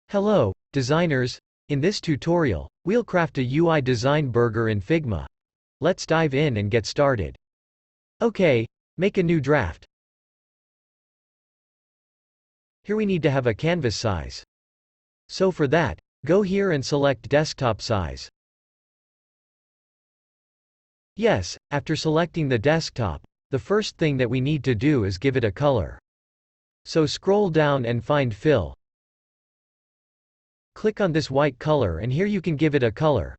Hello, designers! In this tutorial, we'll craft a UI design burger in Figma. Let's dive in and get started. Okay, make a new draft. Here we need to have a canvas size. So for that, go here and select desktop size. Yes, after selecting the desktop, the first thing that we need to do is give it a color. So scroll down and find fill. Click on this white color and here you can give it a color.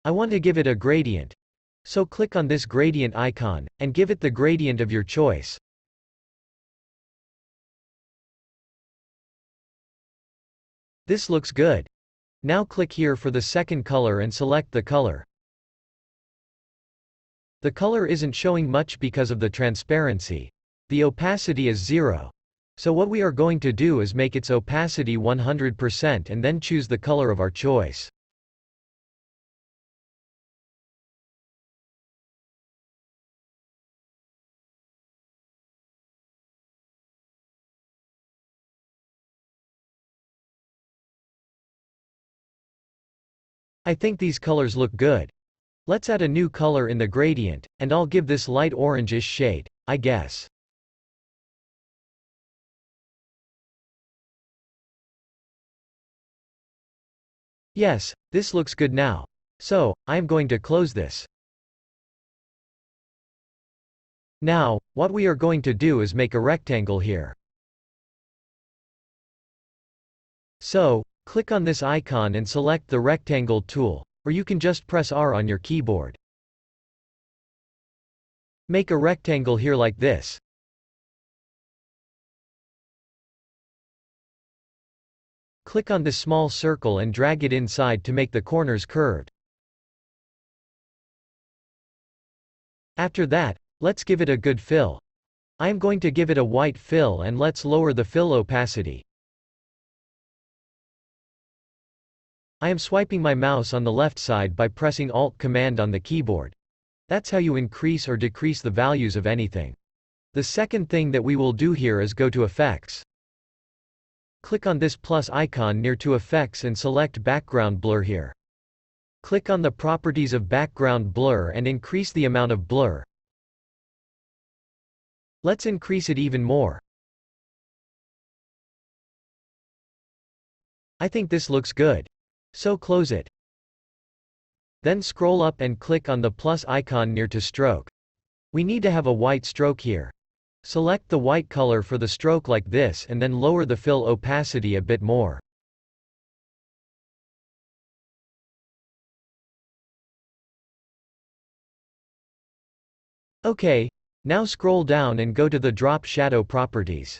I want to give it a gradient. So click on this gradient icon, and give it the gradient of your choice. This looks good. Now click here for the second color and select the color. The color isn't showing much because of the transparency. The opacity is 0. So what we are going to do is make its opacity 100% and then choose the color of our choice. I think these colors look good. Let's add a new color in the gradient, and I'll give this light orange-ish shade, I guess. Yes, this looks good now. So, I am going to close this. Now, what we are going to do is make a rectangle here. So, click on this icon and select the rectangle tool, or you can just press R on your keyboard. Make a rectangle here like this. Click on this small circle and drag it inside to make the corners curved. After that, let's give it a good fill. I am going to give it a white fill and let's lower the fill opacity. I am swiping my mouse on the left side by pressing Alt-Command on the keyboard. That's how you increase or decrease the values of anything. The second thing that we will do here is go to Effects. Click on this plus icon near to Effects and select Background Blur here. Click on the properties of background blur and increase the amount of blur. Let's increase it even more. I think this looks good. So close it. Then scroll up and click on the plus icon near to stroke. We need to have a white stroke here. Select the white color for the stroke like this and then lower the fill opacity a bit more. Okay, now scroll down and go to the drop shadow properties.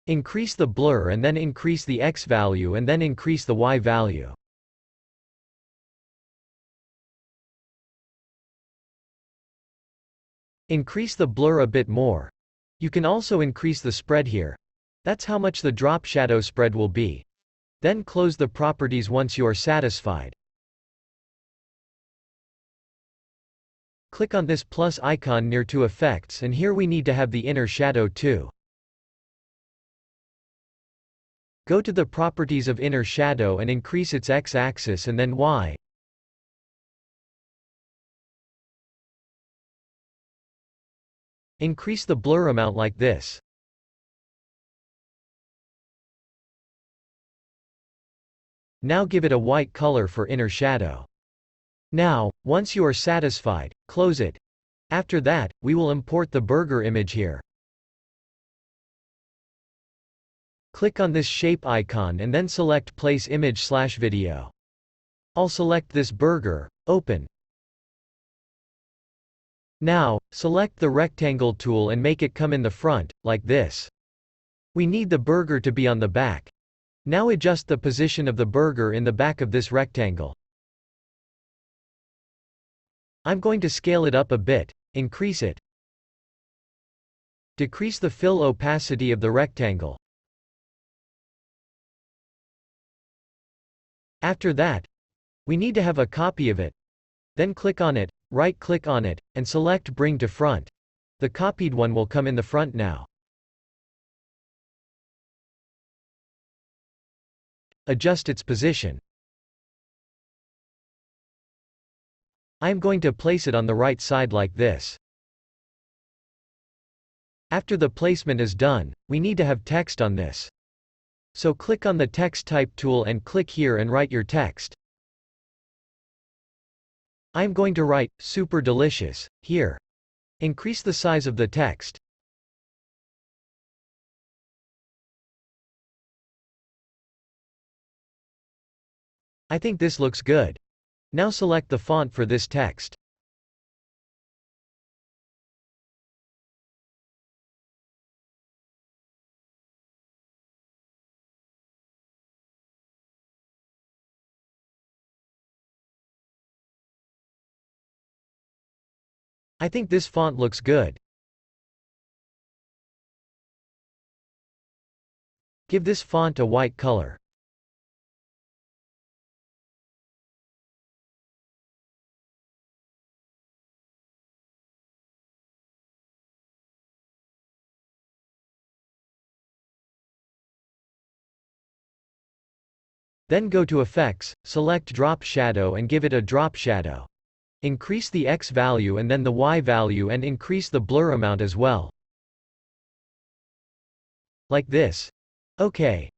Increase the blur and then increase the X value and then increase the Y value. Increase the blur a bit more. You can also increase the spread here. That's how much the drop shadow spread will be. Then close the properties once you are satisfied. Click on this plus icon near to Effects and here we need to have the inner shadow too. Go to the properties of inner shadow and increase its X-axis and then Y. Increase the blur amount like this. Now give it a white color for inner shadow. Now, once you are satisfied, close it. After that, we will import the burger image here. Click on this shape icon and then select Place Image/Video. I'll select this burger, open. Now, select the rectangle tool and make it come in the front, like this. We need the burger to be on the back. Now adjust the position of the burger in the back of this rectangle. I'm going to scale it up a bit, increase it. Decrease the fill opacity of the rectangle. After that, we need to have a copy of it. Then click on it, right-click on it, and select Bring to Front. The copied one will come in the front now. Adjust its position. I am going to place it on the right side like this. After the placement is done, we need to have text on this. So click on the text type tool and click here and write your text. I am going to write, "Super delicious," here. Increase the size of the text. I think this looks good. Now select the font for this text. I think this font looks good. Give this font a white color. Then go to Effects, select Drop Shadow and give it a drop shadow. Increase the X value and then the Y value and increase the blur amount as well. Like this. OK.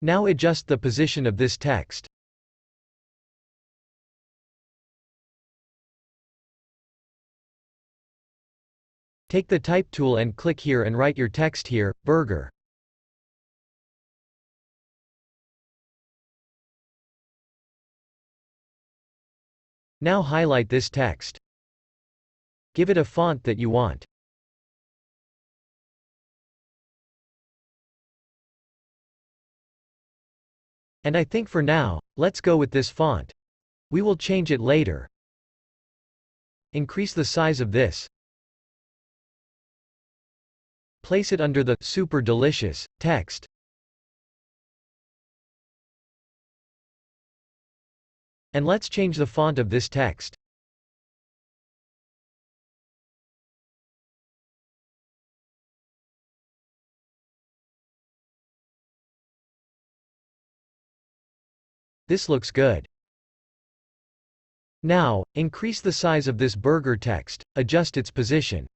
Now adjust the position of this text. Take the Type tool and click here and write your text here, burger. Now highlight this text. Give it a font that you want. And I think for now, let's go with this font. We will change it later. Increase the size of this. Place it under the "Super delicious" text. And let's change the font of this text. This looks good. Now, increase the size of this burger text, adjust its position.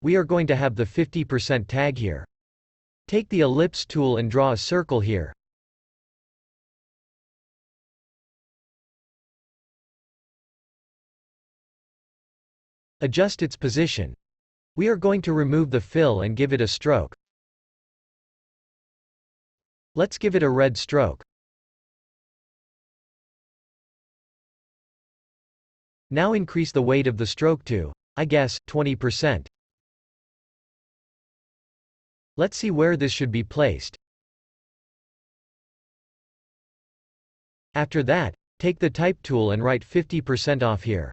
We are going to have the 50% tag here. Take the ellipse tool and draw a circle here. Adjust its position. We are going to remove the fill and give it a stroke. Let's give it a red stroke. Now increase the weight of the stroke to, I guess, 20%. Let's see where this should be placed. After that, take the Type tool and write 50% off here.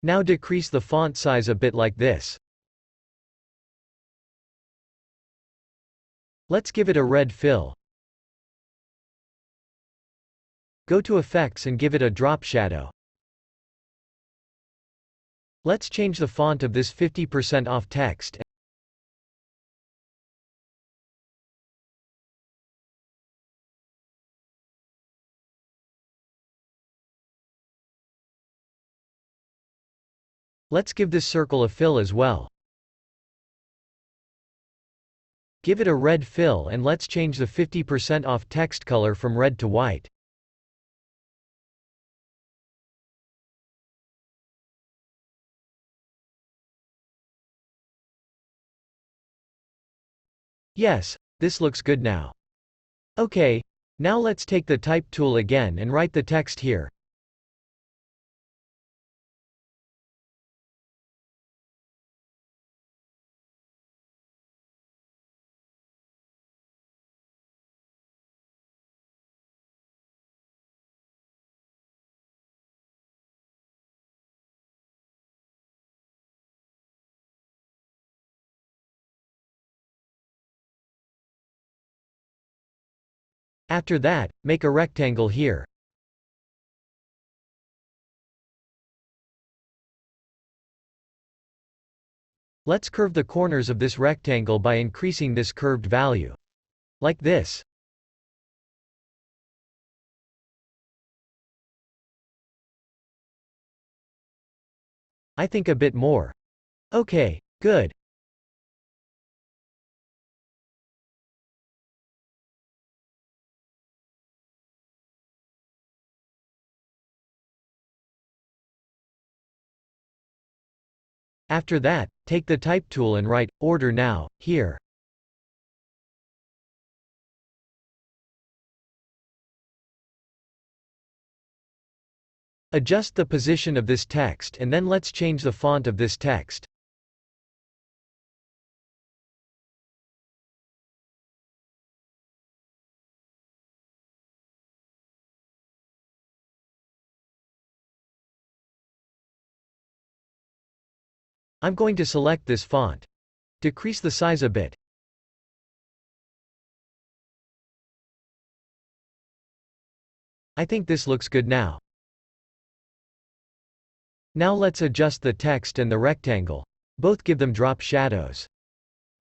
Now decrease the font size a bit like this. Let's give it a red fill. Go to Effects and give it a drop shadow. Let's change the font of this 50% off text. Let's give this circle a fill as well. Give it a red fill and let's change the 50% off text color from red to white. Yes, this looks good now. OK. Now let's take the Type tool again and write the text here. After that, make a rectangle here. Let's curve the corners of this rectangle by increasing this curved value. Like this. I think a bit more. Okay, good. After that, take the type tool and write order now here. Adjust the position of this text and then let's change the font of this text. I'm going to select this font. Decrease the size a bit. I think this looks good now. Now let's adjust the text and the rectangle. Both give them drop shadows.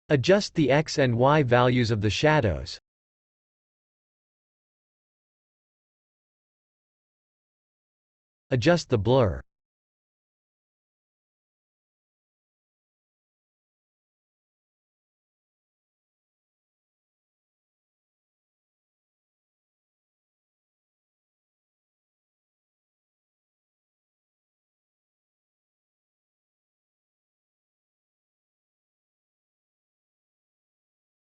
Adjust the X and Y values of the shadows. Adjust the blur.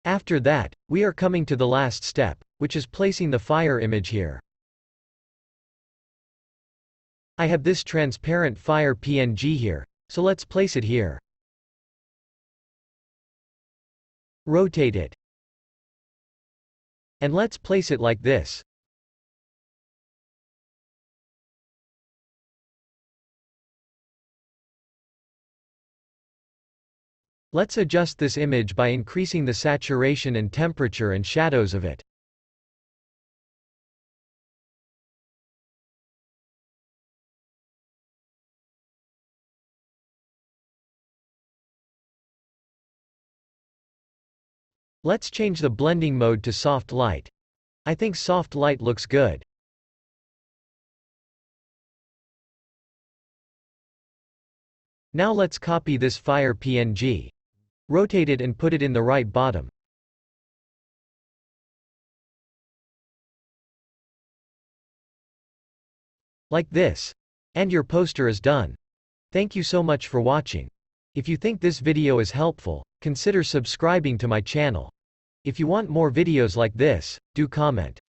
After that, we are coming to the last step, which is placing the fire image here. I have this transparent fire PNG here, so let's place it here. Rotate it. And let's place it like this. Let's adjust this image by increasing the saturation and temperature and shadows of it. Let's change the blending mode to soft light. I think soft light looks good. Now let's copy this fire PNG. Rotate it and put it in the right bottom. Like this. And your poster is done. Thank you so much for watching. If you think this video is helpful, consider subscribing to my channel. If you want more videos like this, do comment.